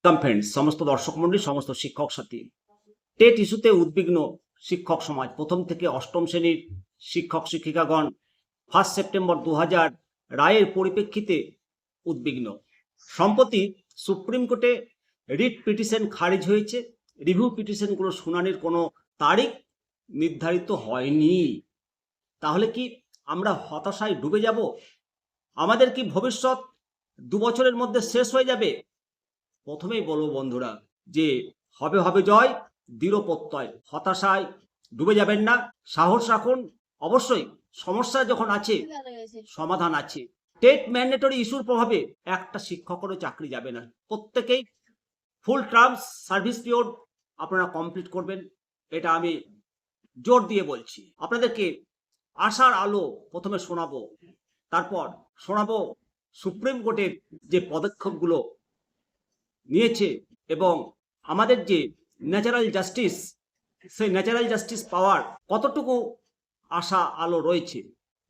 Friends, সমস্ত দর্শক মন্ডলী, সমস্ত শিক্ষক সাথী, টেট ইস্যুতে উদ্বিগ্ন শিক্ষক সমাজ। প্রথম থেকে অষ্টম শ্রেণীর শিক্ষক শিক্ষিকাগণ 1 সেপ্টেম্বর 2000 রায়ের পরিপ্রেক্ষিতে উদ্বিগ্ন। সম্প্রতি সুপ্রিম কোর্টে রিট পিটিশন খারিজ হয়েছে। রিভিউ পিটিশনগুলো শুনানির কোনো তারিখ নির্ধারিত হয়নি। তাহলে কি আমরা হতাশায় ডুবে যাব? আমাদের কি ভবিষ্যৎ 2 বছরের মধ্যে শেষ হয়ে যাবে? প্রথমেই বলবো বন্ধুরা, যে হবে হবে জয়, দৃঢ় প্রত্যয়। হতাশায় ডুবে যাবেন না, সাহস রাখুন। অবশ্যই সমস্যা যখন আছে, সমাধান আছে। টেট ম্যান্ডেটরি ইস্যুর প্রভাবে একটা শিক্ষকেরও চাকরি যাবে না। প্রত্যেকেই ফুল টার্মস সার্ভিস পিরিয়ড আপনারা কমপ্লিট করবেন, এটা আমি জোর দিয়ে বলছি। আপনাদেরকে আশার আলো প্রথমে শোনাবো, তারপর শোনাবো সুপ্রিম কোর্টের যে পদক্ষেপগুলো নিয়েছে এবং আমাদের যে ন্যাচারাল জাস্টিস, সেই ন্যাচারাল জাস্টিস পাওয়ার কতটুকু আশা আলো রয়েছে।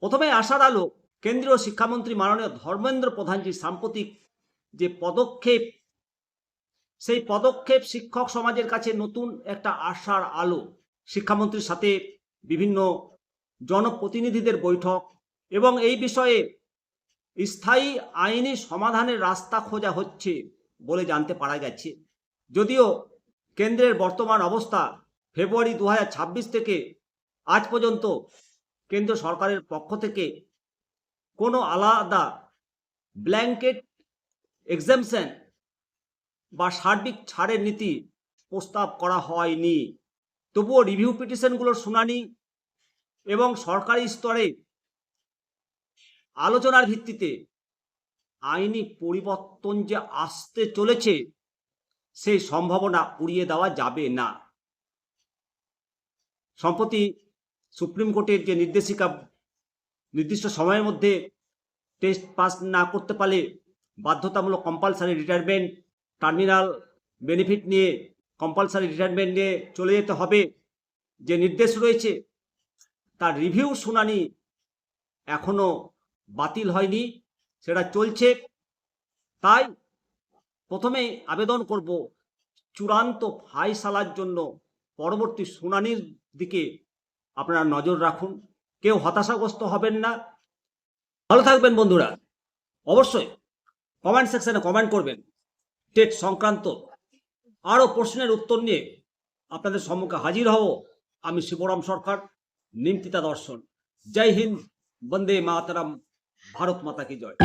প্রথমে আশার আলো, কেন্দ্রীয় শিক্ষামন্ত্রী মাননীয় ধর্মেন্দ্র প্রধানজির সাম্প্রতিক যে পদক্ষেপ, সেই পদক্ষেপ শিক্ষক সমাজের কাছে নতুন একটা আশার আলো। শিক্ষামন্ত্রীর সাথে বিভিন্ন জনপ্রতিনিধিদের বৈঠক এবং এই বিষয়ে স্থায়ী আইনি সমাধানের রাস্তা খোঁজা হচ্ছে বলে জানতে পারা গেছে। যদিও কেন্দ্রের বর্তমান অবস্থা, ফেব্রুয়ারি 2026 থেকে আজ পর্যন্ত কেন্দ্র সরকারের পক্ষ থেকে কোনো আলাদা ব্ল্যাঙ্কেট এক্সামশন বা সার্বিক ছাড়ের নীতি প্রস্তাব করা হয়নি। তবুও রিভিউ পিটিশনগুলোর শুনানি এবং সরকারি স্তরে আলোচনার ভিত্তিতে আইনি পরিবর্তন যে আসতে চলেছে, সেই সম্ভাবনা উড়িয়ে দেওয়া যাবে না। সম্প্রতি সুপ্রিম কোর্টের যে নির্দেশিকা, নির্দিষ্ট সময়ের মধ্যে টেস্ট পাস না করতে পারলে বাধ্যতামূলক কম্পালসারি রিটায়ারমেন্ট, টার্মিনাল বেনিফিট নিয়ে কম্পালসারি রিটায়ারমেন্ট নিয়ে চলে যেতে হবে, যে নির্দেশ রয়েছে, তার রিভিউ শুনানি এখনো বাতিল হয়নি, সেটা চলছে। তাই প্রথমেই আবেদন করব, চূড়ান্ত ফায়সালার জন্য পরবর্তী শুনানির দিকে আপনারা নজর রাখুন। কেউ হতাশাগ্রস্ত হবেন না। ভালো থাকবেন বন্ধুরা। অবশ্যই কমেন্ট সেকশনে কমেন্ট করবেন। টেট সংক্রান্ত আরও প্রশ্নের উত্তর নিয়ে আপনাদের সম্মুখে হাজির হব আমি, শিবরাম সরকার, নিমতিতা দর্শন। জয় হিন্দ, বন্দে মাতরম, ভারত মাতা কি জয়।